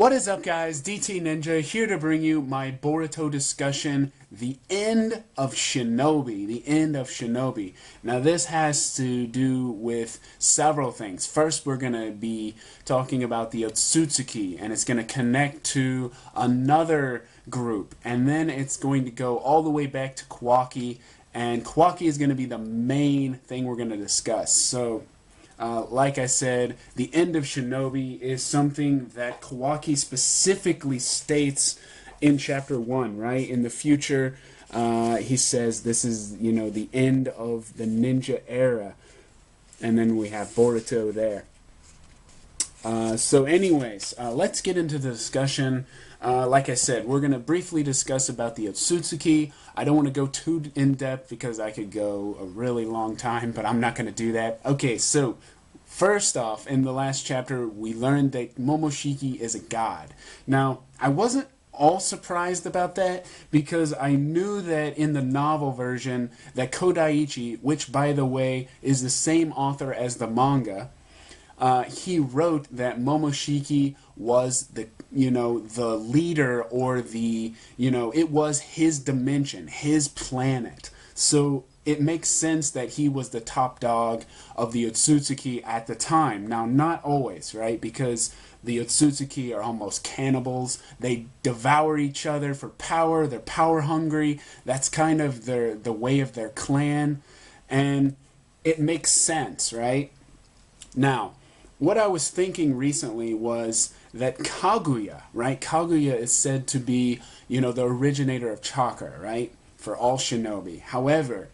What is up, guys? DT Ninja here to bring you my Boruto discussion, the end of Shinobi. The end of Shinobi. Now this has to do with several things. First, we're going to be talking about the Otsutsuki, and it's going to connect to another group. And then it's going to go all the way back to Kawaki, and Kawaki is going to be the main thing we're going to discuss. So like I said, the end of Shinobi is something that Kawaki specifically states in chapter 1, right? In the future, he says this is, the end of the ninja era. And then we have Boruto there. So anyways, let's get into the discussion. Like I said, we're going to briefly discuss about the Otsutsuki. I don't want to go too in-depth because I could go a really long time, but I'm not going to do that. Okay, so first off, in the last chapter, we learned that Momoshiki is a god. Now, I wasn't all surprised about that because I knew that in the novel version that Kodaichi, which by the way is the same author as the manga, he wrote that Momoshiki was the leader, or it was his dimension, his planet. So it makes sense that he was the top dog of the Otsutsuki at the time. Now, not always, right? Because the Otsutsuki are almost cannibals. They devour each other for power. They're power hungry. That's kind of the way of their clan. And it makes sense, right? Now, what I was thinking recently was that Kaguya, right? Kaguya is said to be, the originator of chakra, right? For all shinobi. However,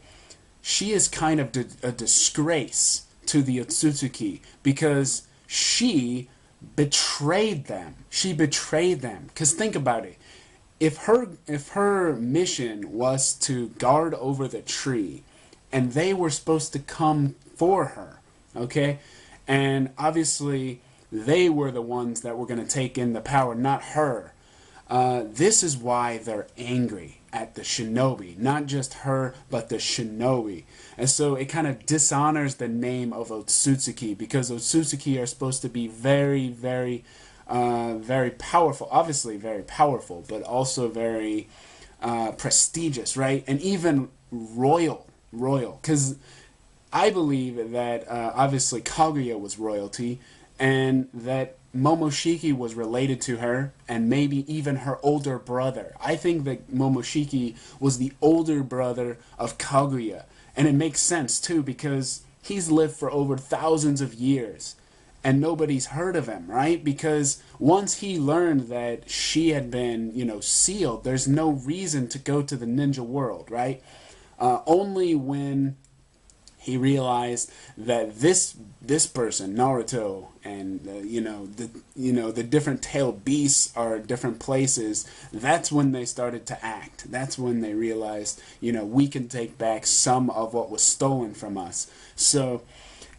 she is kind of a disgrace to the Otsutsuki because she betrayed them. She betrayed them. Because think about it. If her mission was to guard over the tree, and they were supposed to come for her, okay? And obviously, they were the ones that were going to take in the power, not her. This is why they're angry at the shinobi. Not just her, but the shinobi. And so it kind of dishonors the name of Otsutsuki, because Otsutsuki are supposed to be very, very, very powerful. Obviously very powerful, but also very prestigious, right? And even royal. Because I believe that obviously Kaguya was royalty, and that Momoshiki was related to her, and maybe even her older brother. I think that Momoshiki was the older brother of Kaguya, and it makes sense too because he's lived for over thousands of years, and nobody's heard of him, right? Because once he learned that she had been, sealed, there's no reason to go to the ninja world, right? Only when he realized that this person, Naruto, and the different tailed beasts are different places. That's when they started to act. That's when they realized, we can take back some of what was stolen from us. So,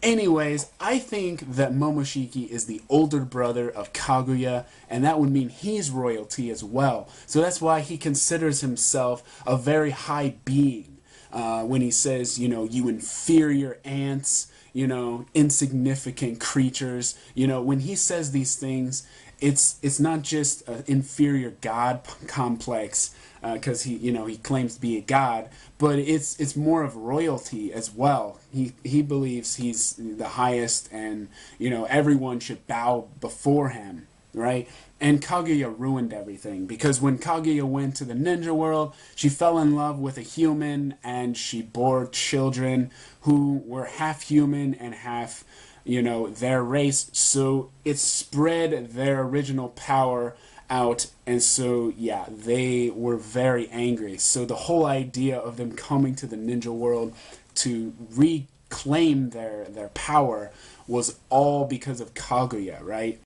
anyways, I think that Momoshiki is the older brother of Kaguya, and that would mean he's royalty as well. So that's why he considers himself a very high being. When he says, you inferior ants, insignificant creatures, when he says these things, it's not just an inferior god complex, because he claims to be a god, but it's more of royalty as well. He believes he's the highest, and everyone should bow before him, right? And Kaguya ruined everything, because when Kaguya went to the ninja world, she fell in love with a human, and she bore children who were half human and half, their race. So it spread their original power out, and so, yeah, they were very angry. So the whole idea of them coming to the ninja world to reclaim their power was all because of Kaguya, right?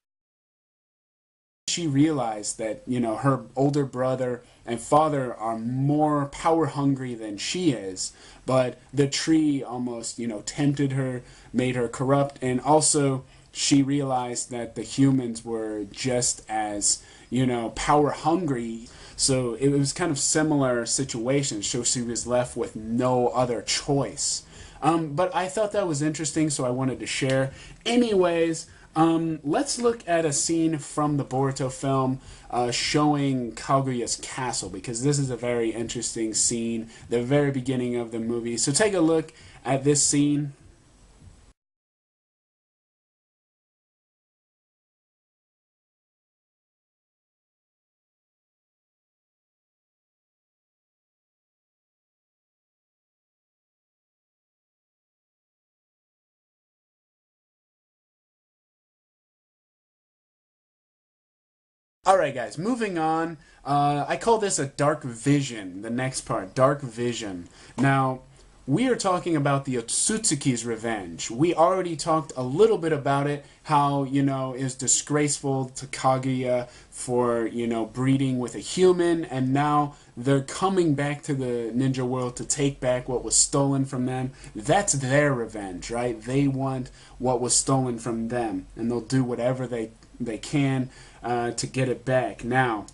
She realized that, her older brother and father are more power hungry than she is, but the tree almost, tempted her, made her corrupt, and also she realized that the humans were just as, power hungry. So it was kind of similar situation, so she was left with no other choice. But I thought that was interesting, so I wanted to share. Anyways, Let's look at a scene from the Boruto film showing Kaguya's castle, because this is a very interesting scene, the very beginning of the movie. So take a look at this scene. Alright, guys, moving on. I call this a dark vision, the next part, dark vision. Now, we are talking about the Otsutsuki's revenge. We already talked a little bit about it, how, it's disgraceful to Kaguya for, breeding with a human, and now they're coming back to the ninja world to take back what was stolen from them. That's their revenge, right? They want what was stolen from them, and they'll do whatever they can to get it back. Now,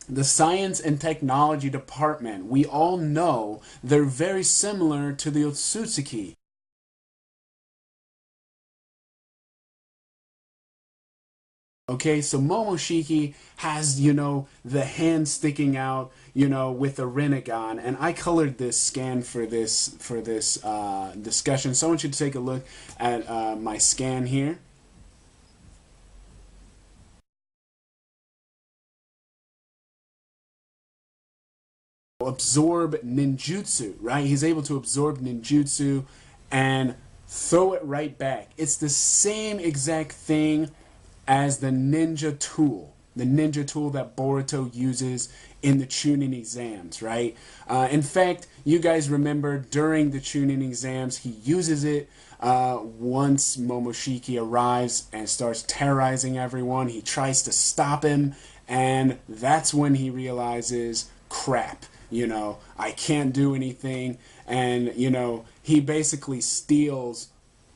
the science and technology department, we all know they're very similar to the Otsutsuki. Okay, so Momoshiki has, the hand sticking out, with the Rinnegan, and I colored this scan for this discussion. So I want you to take a look at my scan here. Absorb ninjutsu, right? He's able to absorb ninjutsu and throw it right back. It's the same exact thing as the ninja tool. The ninja tool that Boruto uses in the Chunin exams, right? In fact, you guys remember during the Chunin exams, he uses it once Momoshiki arrives and starts terrorizing everyone. He tries to stop him, and that's when he realizes, crap, I can't do anything, and, he basically steals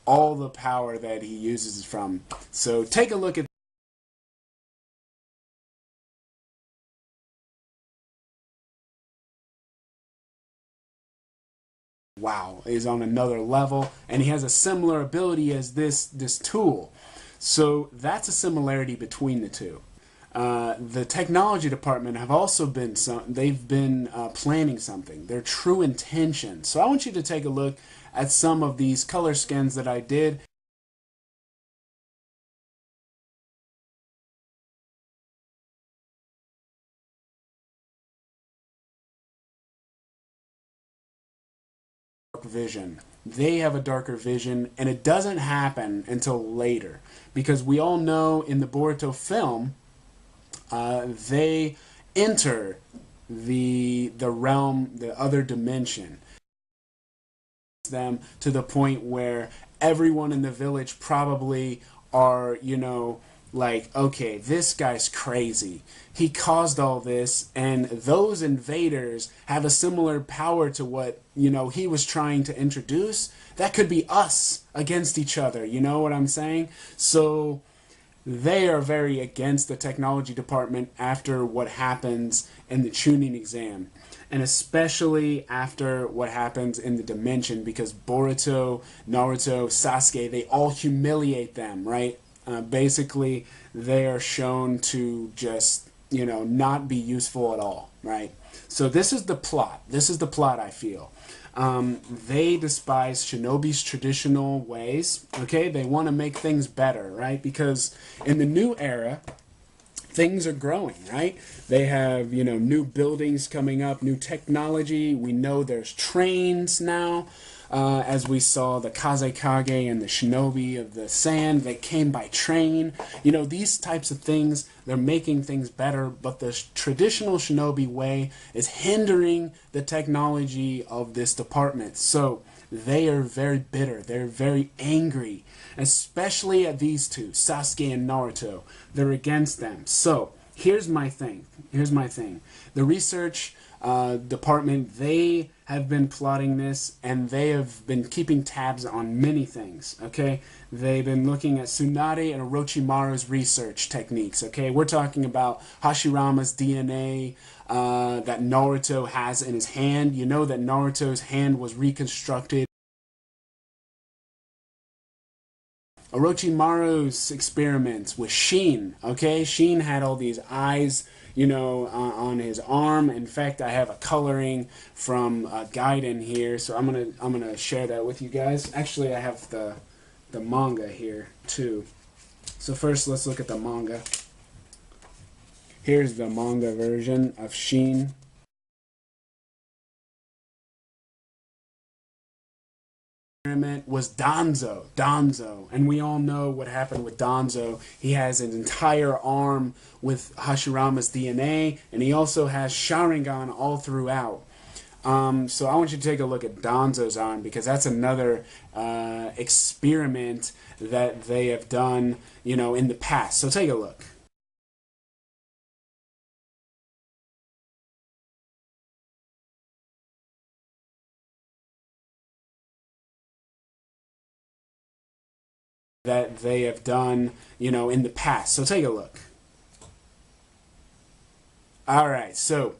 all the power that he uses from. So take a look at wow, is on another level, and he has a similar ability as this tool. So that's a similarity between the two. The technology department have also been they've been planning something. Their true intentions. So I want you to take a look at some of these color scans that I did. Vision. They have a darker vision, and it doesn't happen until later, because we all know in the Boruto film, they enter the realm, the other dimension, them to the point where everyone in the village probably are, like, okay, this guy's crazy. He caused all this, and those invaders have a similar power to what, he was trying to introduce. That could be us against each other, you know what I'm saying? So they are very against the technology department after what happens in the Chunin exam, and especially after what happens in the dimension, because Boruto, Naruto, Sasuke, they all humiliate them, right? Basically, they are shown to just, not be useful at all, right? So this is the plot. This is the plot, I feel. They despise Shinobi's traditional ways, okay? They want to make things better, right? Because in the new era, things are growing, right? They have, new buildings coming up, new technology. We know there's trains now. As we saw the Kazekage and the Shinobi of the Sand, they came by train. These types of things, they're making things better, but the traditional Shinobi way is hindering the technology of this department. So they are very bitter. They're very angry, especially at these two, Sasuke and Naruto. They're against them. So here's my thing. The research department, they have been plotting this, and they have been keeping tabs on many things, okay? They've been looking at Tsunade and Orochimaru's research techniques, okay? We're talking about Hashirama's DNA that Naruto has in his hand. You know that Naruto's hand was reconstructed. Orochimaru's experiments with Sheen. Okay, Sheen had all these eyes, you know, on his arm. In fact, I have a coloring from Gaiden here, so I'm gonna share that with you guys. Actually, I have the manga here too. So first, let's look at the manga. Here's the manga version of Sheen. Experiment was Danzo, and we all know what happened with Danzo. He has an entire arm with Hashirama's DNA, and he also has Sharingan all throughout. So I want you to take a look at Danzo's arm, because that's another experiment that they have done, you know, in the past. So take a look. That they have done, you know, in the past. So take a look. All right, so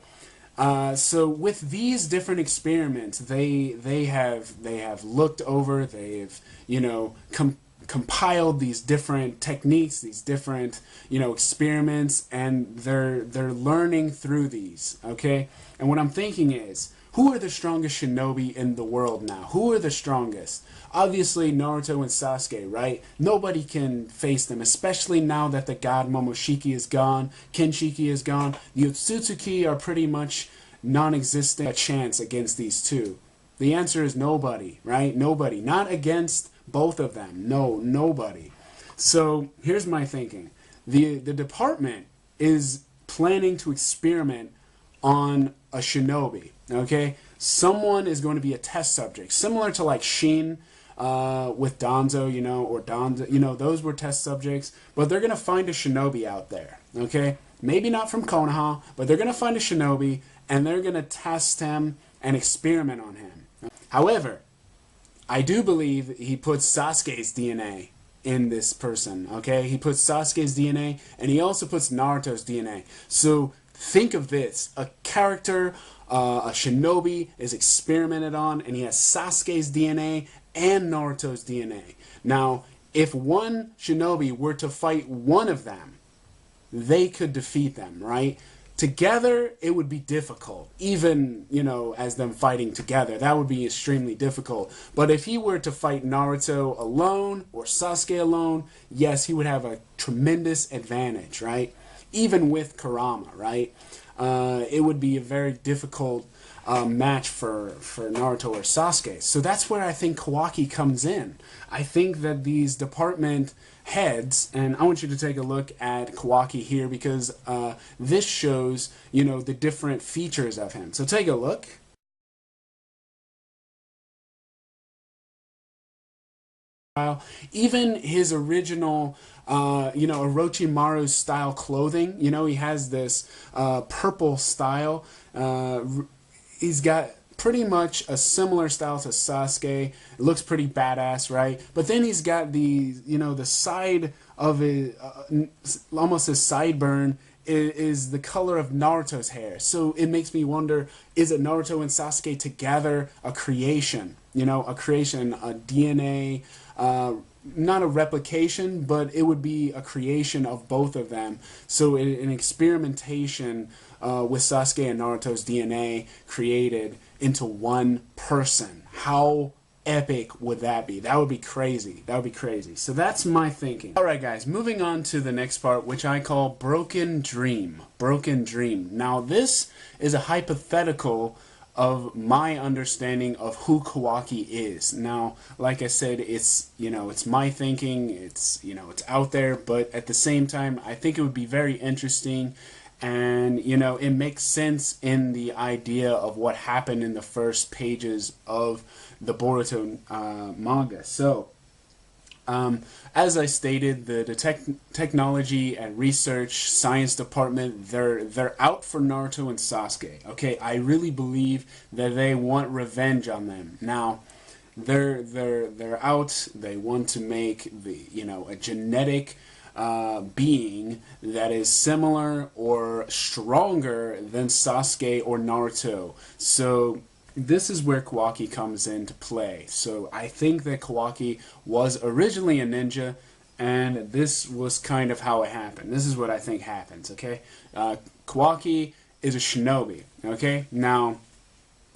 with these different experiments, they have looked over, they've, you know, compiled these different techniques, these different, you know, experiments, and they're learning through these. Okay, and what I'm thinking is, who are the strongest shinobi in the world now? Who are the strongest? Obviously Naruto and Sasuke, right? Nobody can face them, especially now that the god Momoshiki is gone, Kenshiki is gone. The Otsutsuki are pretty much non-existent. A chance against these two. The answer is nobody, right? Nobody. Not against both of them. No, nobody. So here's my thinking. The department is planning to experiment on a shinobi. Okay, someone is going to be a test subject, similar to like Shin with Danzo, you know, or Danzo, you know, those were test subjects. But they're going to find a shinobi out there. Okay, maybe not from Konoha, but they're going to find a shinobi and they're going to test him and experiment on him. However, I do believe he puts Sasuke's DNA in this person. Okay, he puts Sasuke's DNA and he also puts Naruto's DNA. So think of this: a character, a shinobi, is experimented on, and he has Sasuke's DNA and Naruto's DNA. Now, if one shinobi were to fight one of them, they could defeat them, right? Together, it would be difficult. Even, you know, as them fighting together, that would be extremely difficult. But if he were to fight Naruto alone or Sasuke alone, yes, he would have a tremendous advantage, right? Even with Kurama, right? It would be a very difficult match for Naruto or Sasuke. So that's where I think Kawaki comes in. I think that these department heads, and I want you to take a look at Kawaki here, because this shows, you know, the different features of him. So take a look. Even his original, you know, Orochimaru's style clothing, you know, he has this purple style. He's got pretty much a similar style to Sasuke. It looks pretty badass, right? But then he's got the, you know, the side of it, almost his sideburn is the color of Naruto's hair. So it makes me wonder, is it Naruto and Sasuke together a creation? You know, a creation, a DNA, not a replication, but it would be a creation of both of them. So an experimentation with Sasuke and Naruto's DNA created into one person. How epic would that be? That would be crazy. That would be crazy. So that's my thinking. Alright guys, moving on to the next part, which I call Broken Dream. Broken Dream. Now this is a hypothetical of my understanding of who Kawaki is. Now, like I said, it's, you know, it's my thinking, it's, you know, it's out there, but at the same time, I think it would be very interesting, and, you know, it makes sense in the idea of what happened in the first pages of the Boruto manga. So, as I stated, the technology and research science department, they're out for Naruto and Sasuke. Okay, I really believe that they want revenge on them. Now, they're out. They want to make the, you know, a genetic being that is similar or stronger than Sasuke or Naruto. So this is where Kawaki comes into play. So I think that Kawaki was originally a ninja, and this was kind of how it happened. This is what I think happens, okay? Kawaki is a shinobi, okay? Now,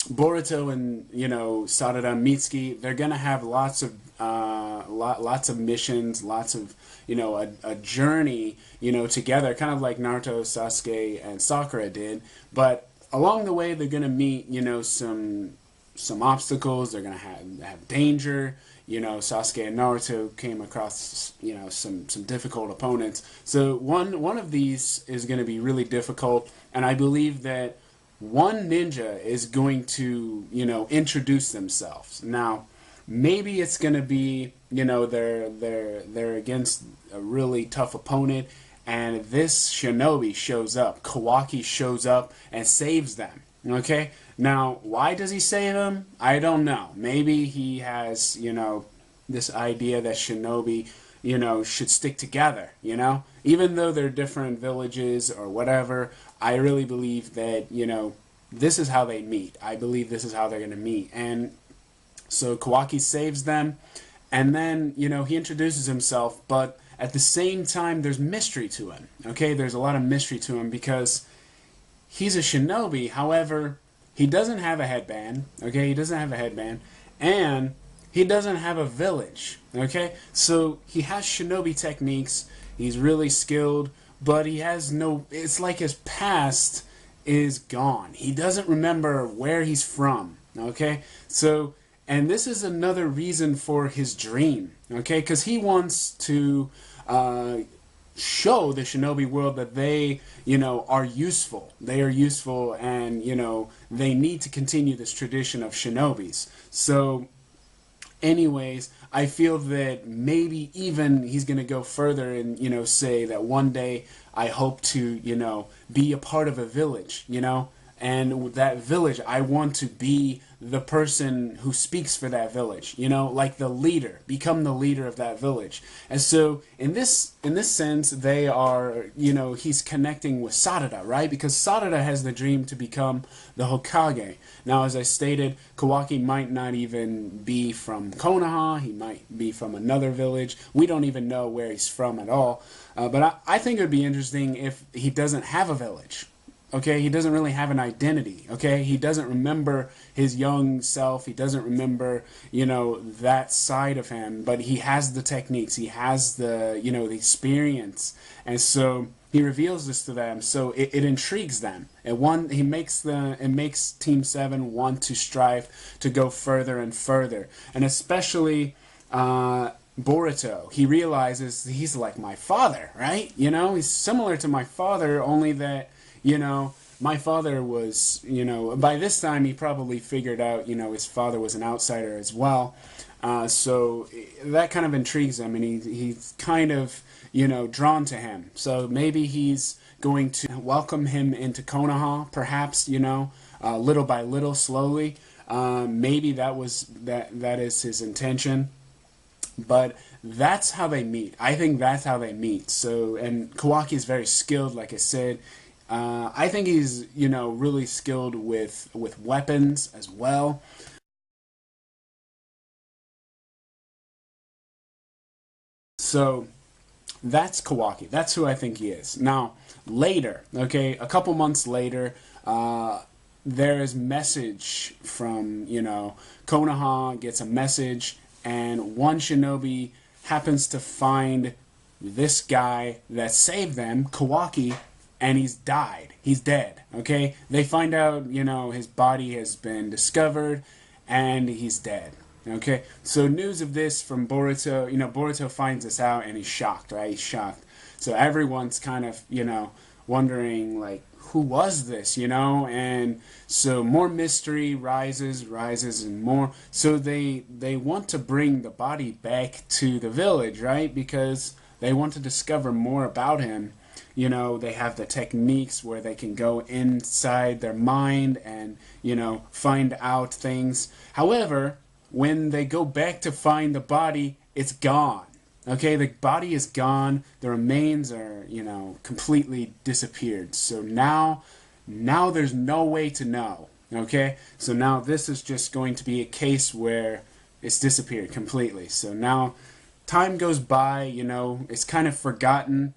Boruto and, Sarada Mitsuki, they're gonna have lots of lots of missions, lots of, a journey, together, kind of like Naruto, Sasuke, and Sakura did. But along the way, they're gonna meet, some obstacles. They're gonna have danger. Sasuke and Naruto came across, some difficult opponents. So one of these is gonna be really difficult, and I believe that one ninja is going to, introduce themselves. Now, maybe it's going to be, they're against a really tough opponent, and this shinobi shows up. Kawaki shows up and saves them. Okay? Now, why does he save them? I don't know. Maybe he has, this idea that shinobi, should stick together, Even though they're different villages or whatever, I really believe that, this is how they meet. I believe this is how they're going to meet. And so Kawaki saves them, and then, he introduces himself, but at the same time, there's mystery to him, okay? There's a lot of mystery to him because he's a shinobi. However, he doesn't have a headband, okay? He doesn't have a headband, and he doesn't have a village, okay? So he has shinobi techniques. He's really skilled, but he has no... It's like his past is gone. He doesn't remember where he's from, okay? So, and this is another reason for his dream, okay? Because he wants to show the shinobi world that they, are useful. They are useful, and, they need to continue this tradition of shinobis. So, anyways, I feel that maybe even he's going to go further and, say that one day I hope to, be a part of a village, and that village, I want to be the person who speaks for that village, like the leader, become the leader of that village. And so in this sense, they are, he's connecting with Sarada, right? Because Sarada has the dream to become the Hokage. Now, as I stated, Kawaki might not even be from Konoha. He might be from another village. We don't even know where he's from at all. But I think it would be interesting if he doesn't have a village. Okay, he doesn't really have an identity. Okay, he doesn't remember his young self. He doesn't remember, that side of him. But he has the techniques. He has the, the experience. And so he reveals this to them. So it intrigues them. It makes Team 7 want to strive to go further and further. And especially Boruto. He realizes he's like my father, right? He's similar to my father, only that, my father was, by this time he probably figured out, his father was an outsider as well. So that kind of intrigues him, and he's kind of, drawn to him. So maybe he's going to welcome him into Konoha, perhaps, little by little, slowly. Maybe that is his intention. But that's how they meet. I think that's how they meet. So, and Kawaki is very skilled, like I said. I think he's, really skilled with weapons as well. So, that's Kawaki. That's who I think he is. Now, later, okay, a couple months later, there is message from, Konoha gets a message, and one shinobi happens to find this guy that saved them, Kawaki, and he's died. He's dead, okay? They find out, his body has been discovered, and he's dead, okay? So news of this from Boruto, Boruto finds this out, and he's shocked, right? He's shocked. So everyone's kind of, wondering, like, who was this, And so more mystery rises, and more. So they want to bring the body back to the village, right? Because they want to discover more about him. They have the techniques where they can go inside their mind and, find out things. However, when they go back to find the body, it's gone. Okay, the body is gone. The remains are, completely disappeared. So now there's no way to know. Okay, so now this is just going to be a case where it's disappeared completely. So now time goes by, you know, it's kind of forgotten,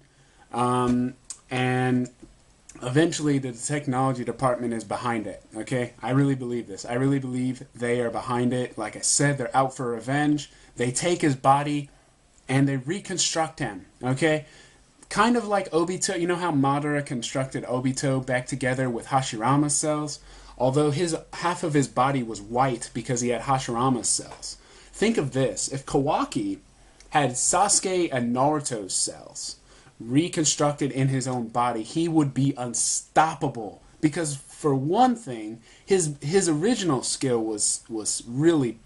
and eventually the technology department is behind it. Okay, I really believe this. I really believe they are behind it. Like I said, they're out for revenge. They take his body and they reconstruct him. Okay, kind of like Obito. You know how Madara constructed Obito back together with Hashirama's cells? Although his half of his body was white because he had Hashirama's cells. Think of this. If Kawaki had Sasuke and Naruto's cells reconstructed in his own body, he would be unstoppable. Because for one thing, his original skill was really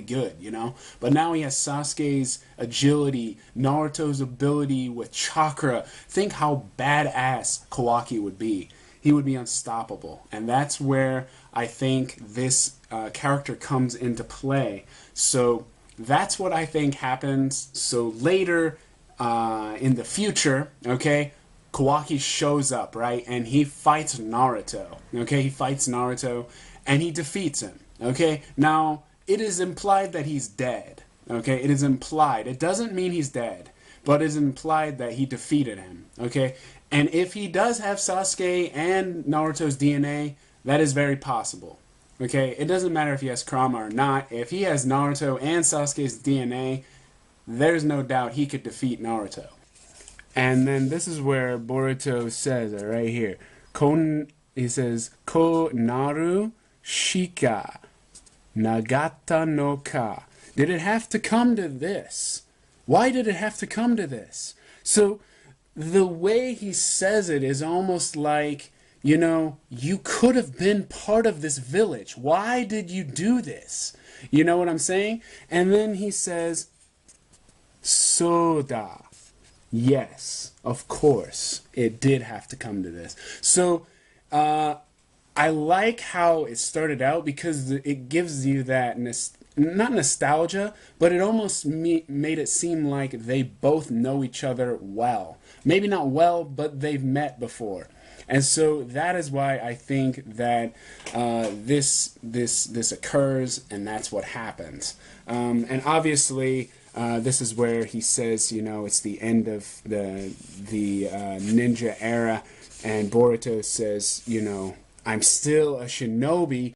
good, you know? But now he has Sasuke's agility, Naruto's ability with chakra. Think how badass Kawaki would be. He would be unstoppable. And that's where I think this character comes into play. So that's what I think happens. So later in the future, okay, Kawaki shows up, right? And he fights Naruto. Okay, he fights Naruto and he defeats him. Okay, now it is implied that he's dead. Okay, it is implied. It doesn't mean he's dead, but it's implied that he defeated him. Okay, and if he does have Sasuke and Naruto's DNA, that is very possible. Okay, it doesn't matter if he has Kurama or not. If he has Naruto and Sasuke's DNA, there's no doubt he could defeat Naruto. And then this is where Boruto says it right here. He says, Ko naru shika nagata no ka. Did it have to come to this? Why did it have to come to this? So the way he says it is almost like, you know, you could have been part of this village. Why did you do this? You know what I'm saying? And then he says, Soda. Yes, of course, it did have to come to this. So, I like how it started out because it gives you that, not nostalgia, but it almost made it seem like they both know each other well. Maybe not well, but they've met before. And so that is why I think that this occurs, and that's what happens. And obviously, this is where he says, you know, it's the end of the ninja era, and Boruto says, you know, I'm still a shinobi,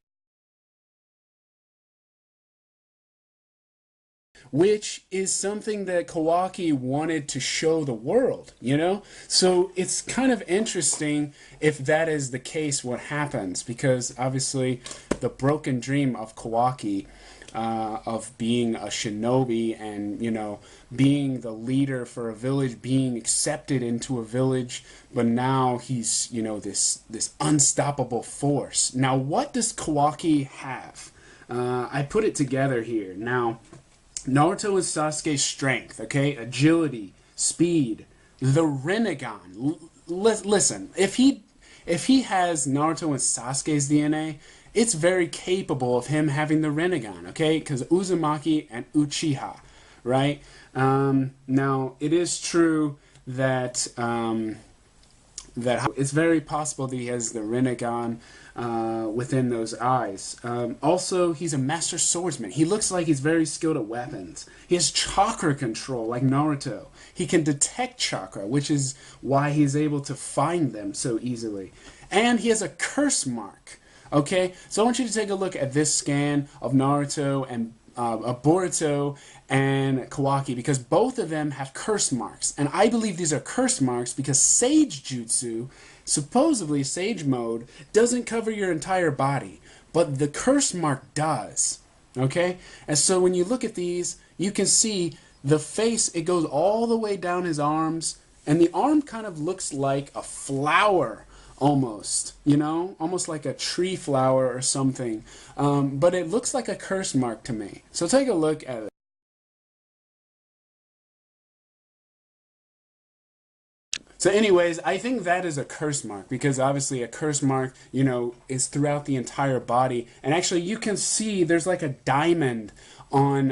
which is something that Kawaki wanted to show the world, you know? So it's kind of interesting if that is the case, what happens, because obviously the broken dream of Kawaki of being a shinobi and, you know, being the leader for a village, being accepted into a village, but now he's, you know, this unstoppable force. Now, what does Kawaki have? I put it together here. Now, Naruto and Sasuke's strength, okay, agility, speed, the Rinnegan. Listen, if he has Naruto and Sasuke's DNA, it's very capable of him having the Rinnegan, okay? Because Uzumaki and Uchiha, right? Now, it is true that it's very possible that he has the Rinnegan within those eyes. Also, he's a master swordsman. He looks like he's very skilled at weapons. He has chakra control, like Naruto. He can detect chakra, which is why he's able to find them so easily. And he has a curse mark. Okay, so I want you to take a look at this scan of Naruto and Boruto and Kawaki, because both of them have curse marks. And I believe these are curse marks because Sage Jutsu, supposedly Sage Mode, doesn't cover your entire body, but the curse mark does. Okay, and so when you look at these, you can see the face, it goes all the way down his arms, and the arm kind of looks like a flower. Almost, you know, almost like a tree flower or something. But it looks like a curse mark to me. So take a look at it. So anyways, I think that is a curse mark because obviously a curse mark, you know, is throughout the entire body. And actually you can see there's like a diamond on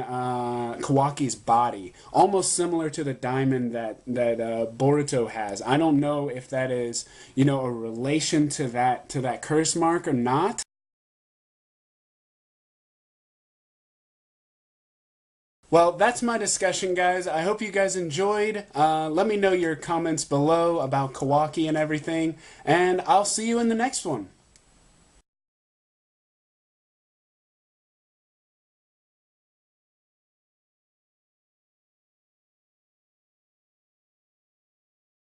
Kawaki's body, almost similar to the diamond that Boruto has. I don't know if that is, you know, a relation to that curse mark or not. Well, that's my discussion, guys. I hope you guys enjoyed. Let me know your comments below about Kawaki and everything, and I'll see you in the next one.